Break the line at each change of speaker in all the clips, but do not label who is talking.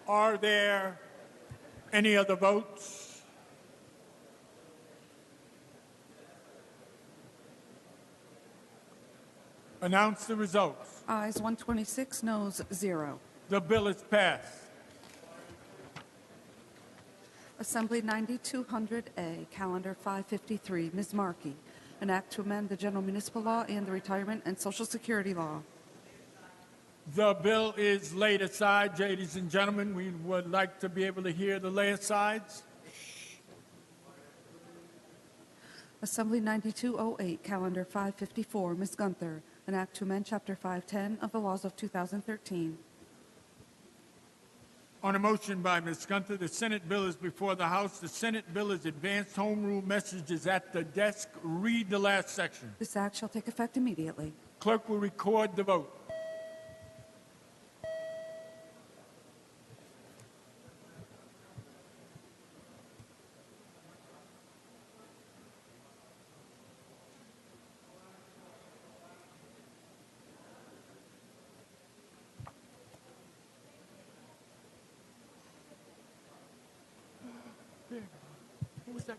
Are there any other votes? Announce the results.
Ayes 126, noes 0.
The bill is passed.
Assembly 9200A, Calendar 553, Ms. Markey. An act to amend the General Municipal Law and the Retirement and Social Security Law.
The bill is laid aside. Ladies and gentlemen, we would like to be able to hear the lay-asides.
Assembly 9208, Calendar 554, Ms. Gunther. An act to amend Chapter 510 of the laws of 2013.
On a motion by Ms. Gunther, the Senate bill is before the House. The Senate bill is advanced. Home rule message is at the desk. Read the last section.
This act shall take effect immediately.
Clerk will record the vote. Who was that?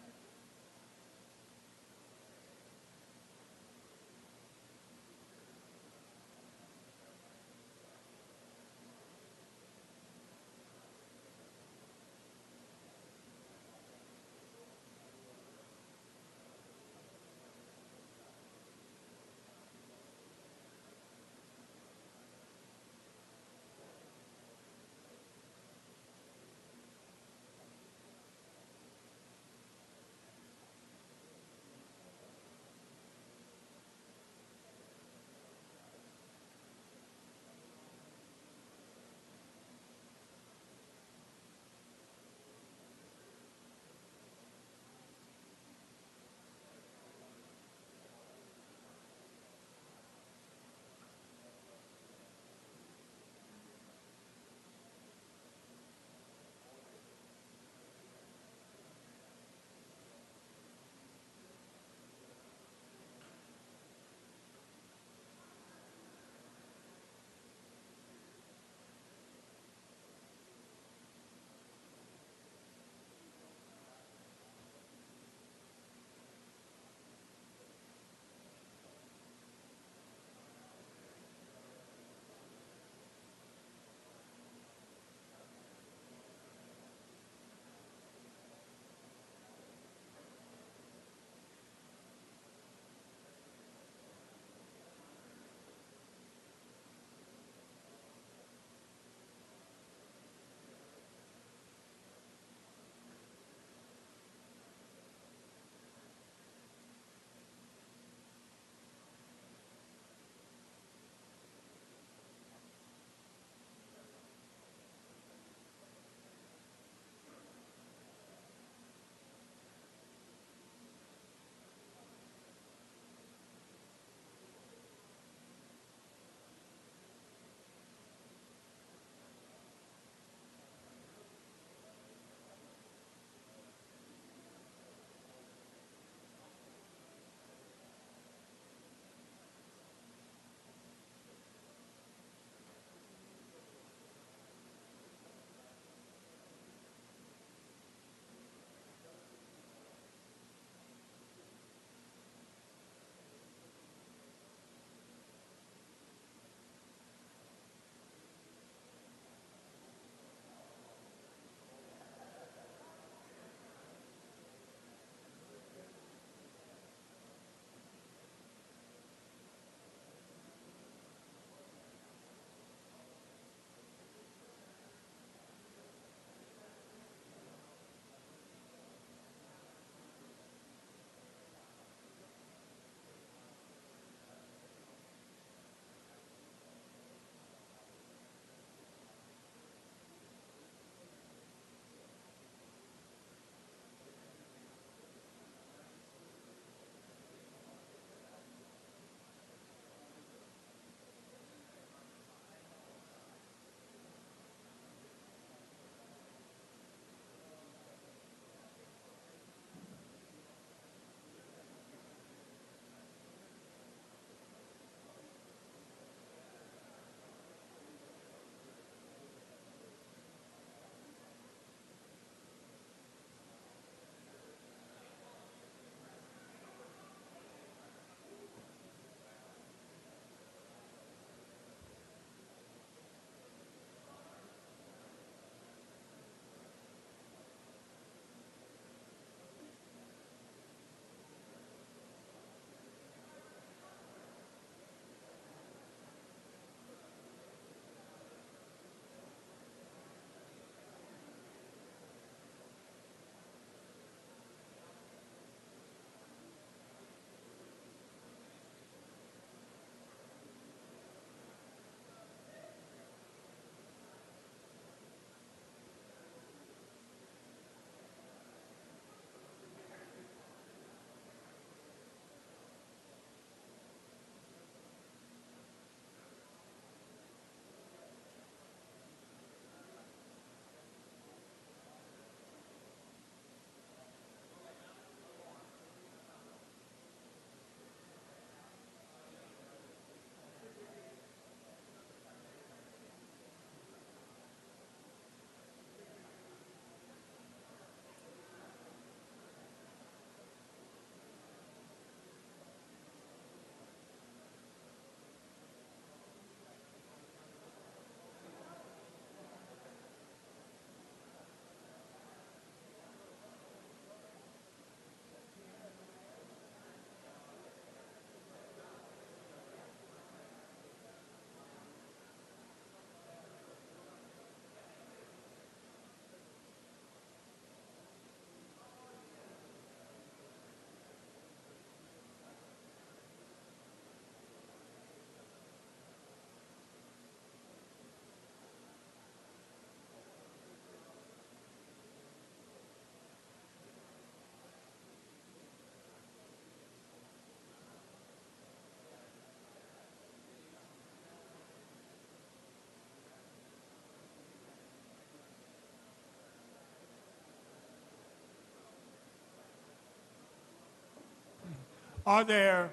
Are there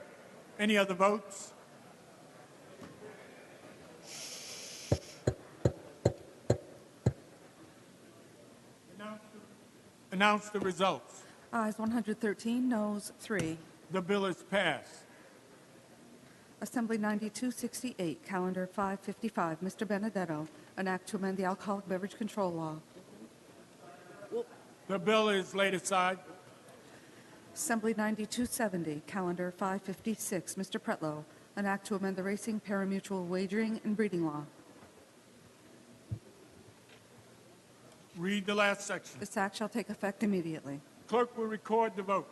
any other votes? Announce the results.
Ayes 113, noes 3.
The bill is passed.
Assembly 9268, Calendar 555, Mr. Benedetto, an act to amend the Alcoholic Beverage Control Law.
The bill is laid aside.
Assembly 9270, Calendar 556, Mr. Pretlow, an act to amend the Racing Parimutuel Wagering and Breeding Law.
Read the last section.
This act shall take effect immediately.
Clerk will record the vote.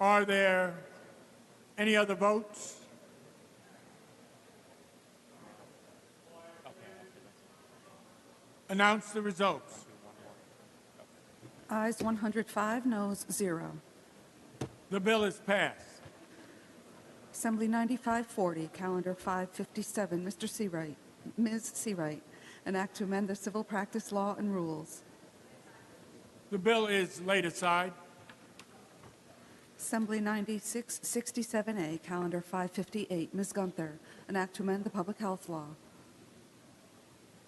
Are there any other votes? Announce the results.
Ayes 105, noes 0.
The bill is passed.
Assembly 9540, Calendar 557, Mr. Seawright, Ms. Seawright, an act to amend the Civil Practice Law and Rules.
The bill is laid aside.
Assembly 9667A, Calendar 558, Ms. Gunther, an act to amend the Public Health Law.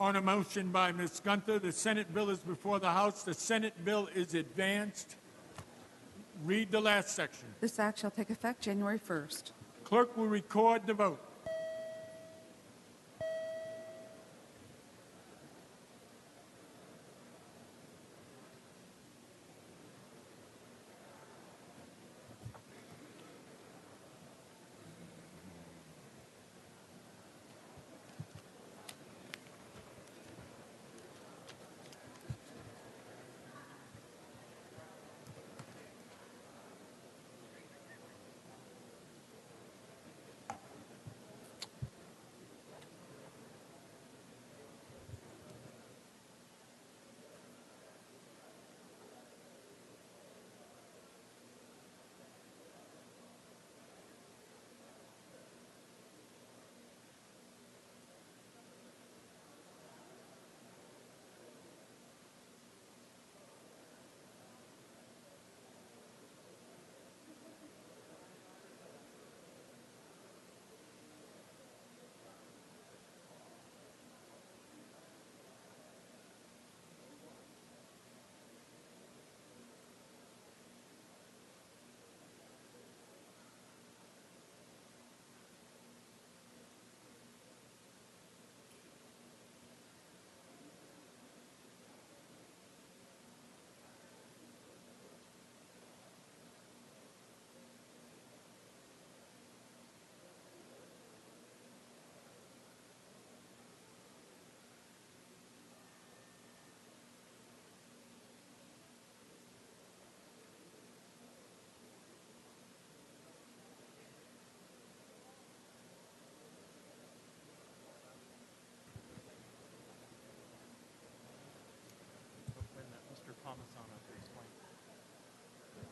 On a motion by Ms. Gunther, the Senate bill is before the House. The Senate bill is advanced. Read the last section.
This act shall take effect January 1st.
Clerk will record the vote.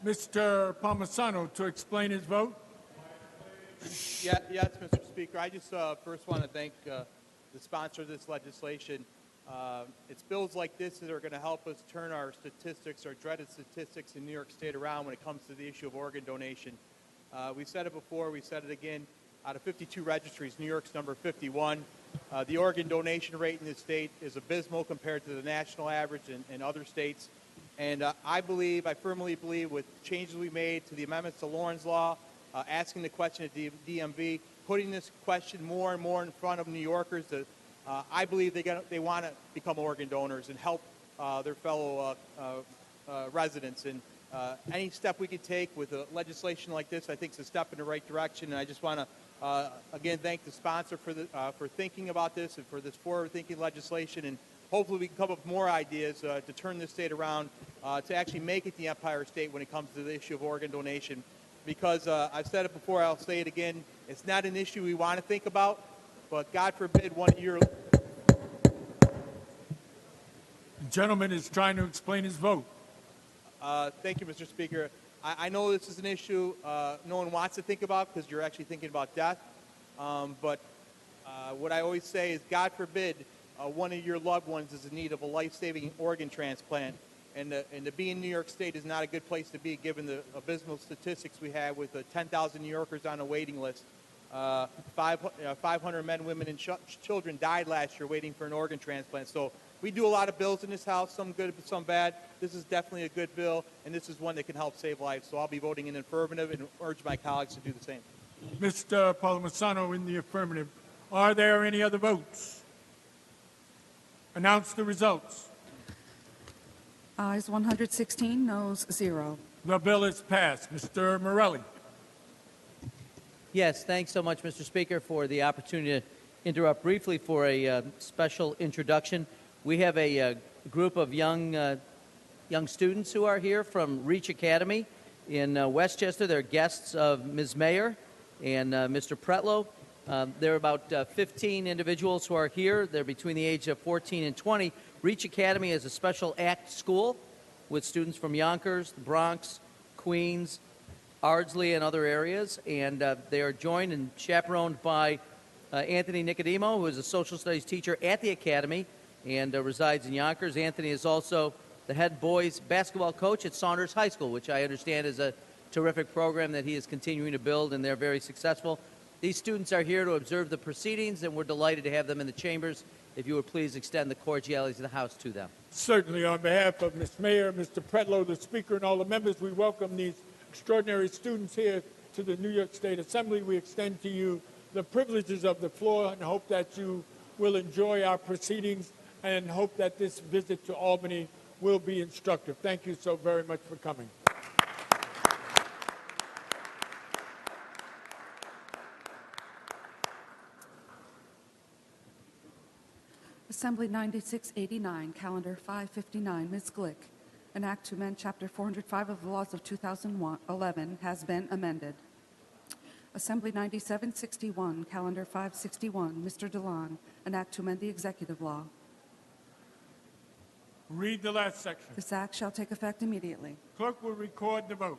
Mr. Palmisano to explain his vote.
Yeah, yes, Mr. Speaker. I just first want to thank the sponsor of this legislation. It's bills like this that are going to help us turn our statistics, our dreaded statistics in New York State around when it comes to the issue of organ donation. We said it before, we said it again. Out of 52 registries, New York's number 51. The organ donation rate in this state is abysmal compared to the national average in other states. And I firmly believe with changes we made to the amendments to Lauren's Law, asking the question at DMV, putting this question more and more in front of New Yorkers, that I believe they want to become organ donors and help their fellow residents. And any step we could take with a legislation like this, I think, is a step in the right direction. And I just want to again thank the sponsor for thinking about this and for this forward-thinking legislation. And hopefully we can come up with more ideas to turn this state around, to actually make it the Empire State when it comes to the issue of organ donation. Because I've said it before, I'll say it again, it's not an issue we want to think about, but God forbid one of your...
The gentleman is trying to explain his vote.
Thank you, Mr. Speaker. I know this is an issue no one wants to think about because you're actually thinking about death. But what I always say is, God forbid one of your loved ones is in need of a life-saving organ transplant. And to be in New York State is not a good place to be, given the abysmal statistics we have with 10,000 New Yorkers on a waiting list. 500 men, women, and children died last year waiting for an organ transplant. So we do a lot of bills in this House, some good, some bad. This is definitely a good bill, and this is one that can help save lives. So I'll be voting in affirmative and urge my colleagues to do the same.
Mr. Palmisano in the affirmative. Are there any other votes? Announce the results.
Ayes 116, noes 0.
The bill is passed. Mr. Morelli.
Yes, thanks so much, Mr. Speaker, for the opportunity to interrupt briefly for a special introduction. We have a group of young students who are here from Reach Academy in Westchester. They're guests of Ms. Mayer and Mr. Pretlow. There are about 15 individuals who are here. They're between the age of 14 and 20. Reach Academy is a special act school with students from Yonkers, the Bronx, Queens, Ardsley, and other areas. And they are joined and chaperoned by Anthony Nicodemo, who is a social studies teacher at the Academy and resides in Yonkers. Anthony is also the head boys basketball coach at Saunders High School, which I understand is a terrific program that he is continuing to build, and they're very successful. These students are here to observe the proceedings, and we're delighted to have them in the chambers. If you would please extend the cordialities of the House to them.
Certainly, on behalf of Ms. Mayer, Mr. Pretlow, the Speaker, and all the members, we welcome these extraordinary students here to the New York State Assembly. We extend to you the privileges of the floor and hope that you will enjoy our proceedings and hope that this visit to Albany will be instructive. Thank you so very much for coming.
Assembly 9689, Calendar 559, Ms. Glick. An act to amend Chapter 405 of the laws of 2011 has been amended. Assembly 9761, Calendar 561, Mr. DeLon. An act to amend the executive law.
Read the last section.
This act shall take effect immediately.
Clerk will record the vote.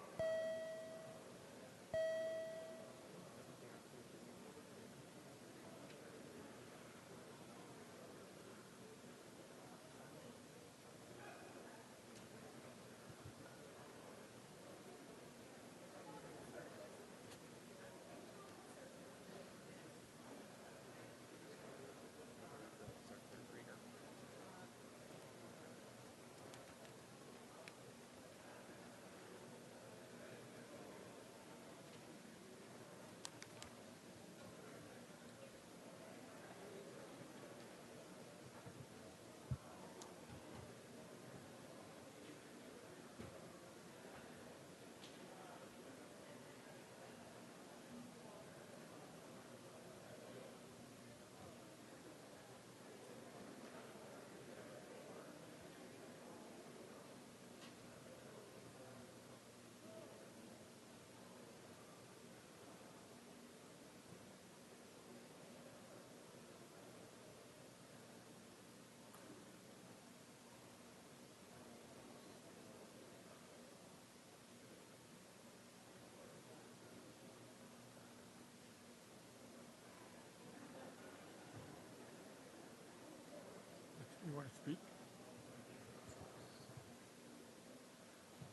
speak.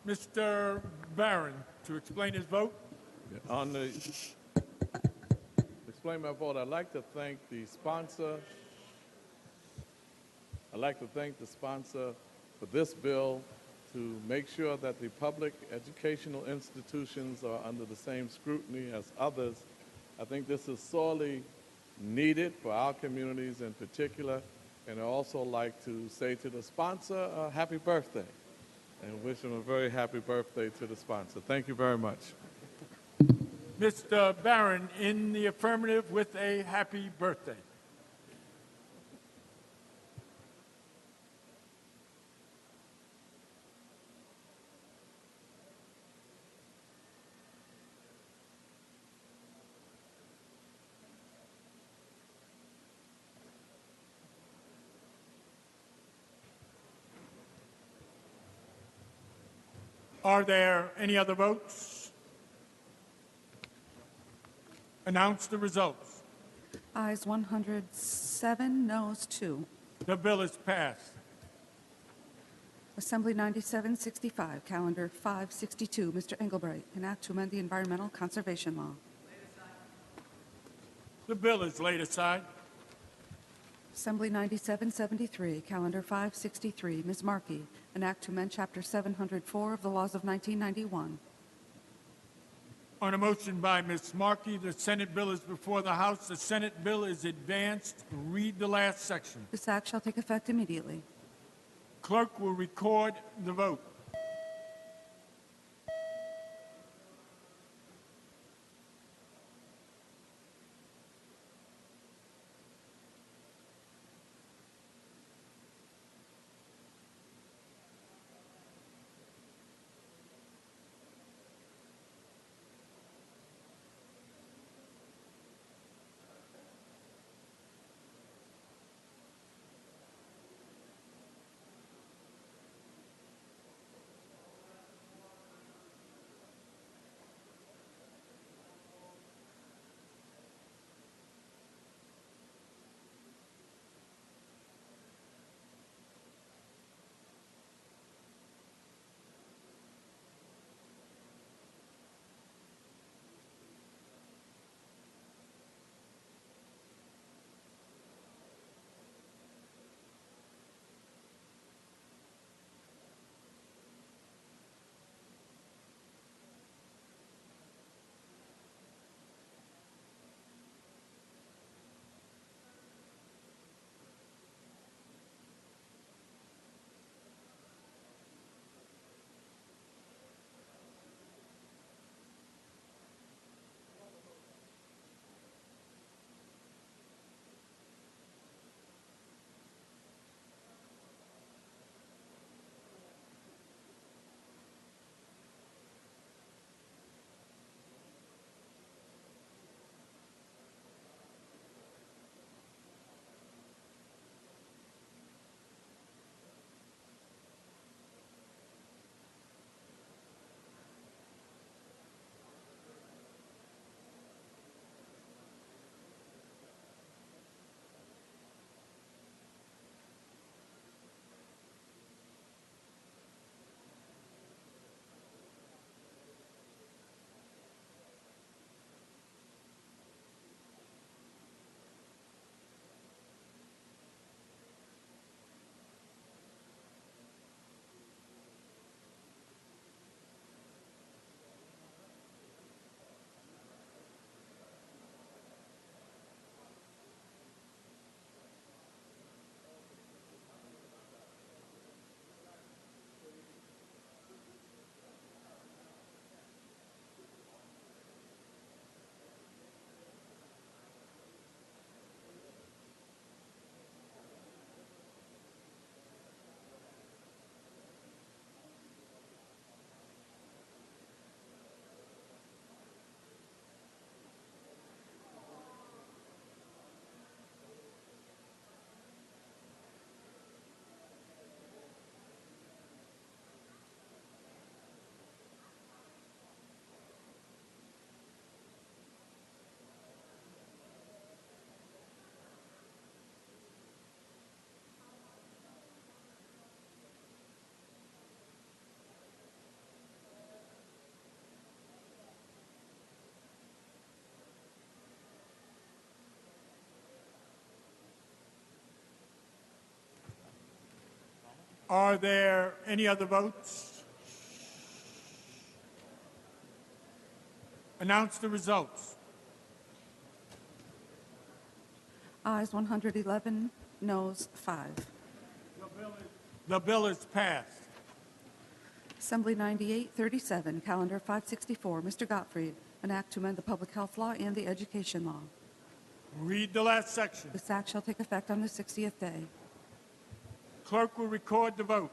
Mr. Barron, to explain his vote.
On the explain my vote, I'd like to thank the sponsor. I'd like to thank the sponsor for this bill to make sure that the public educational institutions are under the same scrutiny as others. I think this is sorely needed for our communities in particular, and I'd also like to say to the sponsor, happy birthday, and wish him a very happy birthday to the sponsor. Thank you very much.
Mr. Barron, in the affirmative with a happy birthday. Are there any other votes? Announce the results.
Ayes 107, noes 2.
The bill is passed.
Assembly 9765, Calendar 562, Mr. Engelbright, an act to amend the Environmental Conservation Law.
The bill is laid aside.
Assembly 9773, Calendar 563, Ms. Markey, an act to amend Chapter 704 of the laws of 1991.
On a motion by Ms. Markey, the Senate bill is before the House. The Senate bill is advanced. Read the last section.
This act shall take effect immediately.
Clerk will record the vote. Are there any other votes? Announce the results.
Ayes 111, noes 5.
The bill is passed.
Assembly 9837, Calendar 564, Mr. Gottfried, an act to amend the public health law and the education law.
Read the last section.
This act shall take effect on the 60th day.
Clerk will record the vote.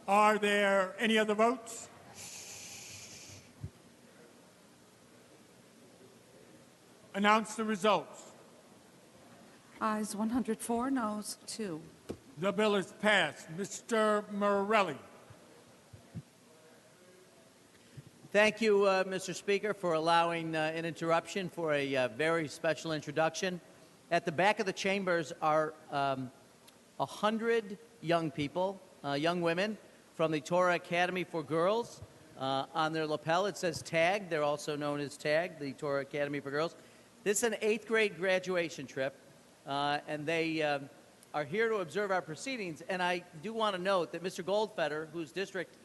Are there any other votes? Announce the results.
Ayes 104, noes 2.
The bill is passed. Mr. Morelli.
Thank you, Mr. Speaker, for allowing an interruption for a very special introduction. At the back of the chambers are 100 young people, young women, from the Torah Academy for Girls. On their lapel, it says TAG. They're also known as TAG, the Torah Academy for Girls. This is an 8th grade graduation trip, and they are here to observe our proceedings. And I do want to note that Mr. Goldfeder, whose district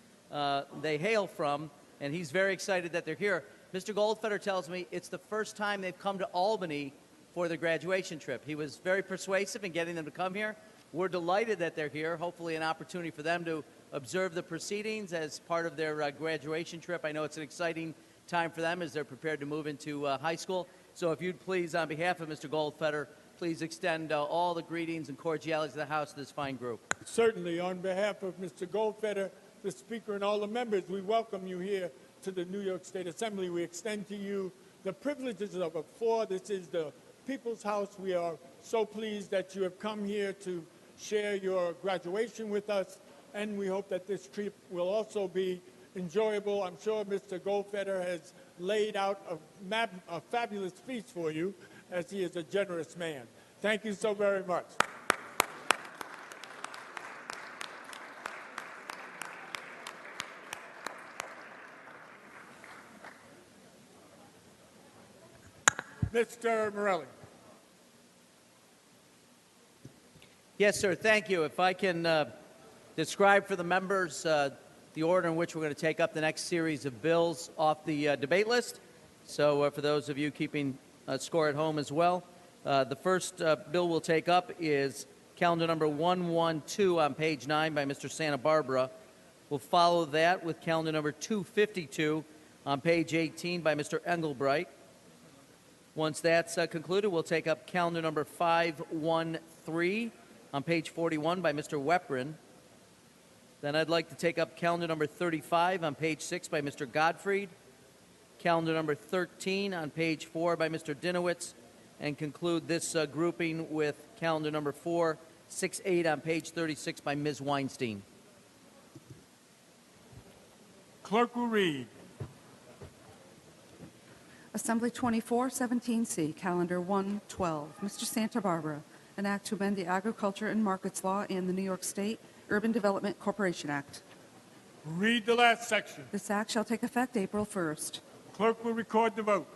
they hail from, and he's very excited that they're here. Mr. Goldfeder tells me it's the first time they've come to Albany for the graduation trip. He was very persuasive in getting them to come here. We're delighted that they're here, hopefully an opportunity for them to observe the proceedings as part of their graduation trip. I know it's an exciting time for them as they're prepared to move into high school. So if you'd please, on behalf of Mr. Goldfeder, please extend all the greetings and cordiality to the House to this fine group.
Certainly, on behalf of Mr. Goldfeder, the Speaker, and all the members, we welcome you here to the New York State Assembly. We extend to you the privileges of a floor. This is the People's House. We are so pleased that you have come here to share your graduation with us, and we hope that this trip will also be enjoyable. I'm sure Mr. Goldfeder has laid out a fabulous feast for you, as he is a generous man. Thank you so very much. Mr. Morelli.
Yes, sir. Thank you. If I can describe for the members the order in which we're going to take up the next series of bills off the debate list. So for those of you keeping score at home as well, the first bill we'll take up is calendar number 112 on page 9 by Mr. Santa Barbara. We'll follow that with calendar number 252 on page 18 by Mr. Engelbright. Once that's concluded, we'll take up calendar number 513 on page 41 by Mr. Weprin. Then I'd like to take up calendar number 35 on page 6 by Mr. Gottfried, calendar number 13 on page 4 by Mr. Dinowitz, and conclude this grouping with calendar number 468 on page 36 by Ms. Weinstein.
Clerk will read.
Assembly 2417C, Calendar 112. Mr. Santa Barbara, an act to amend the Agriculture and Markets Law and the New York State Urban Development Corporation Act.
Read the last section.
This act shall take effect April 1st.
Clerk will record the vote.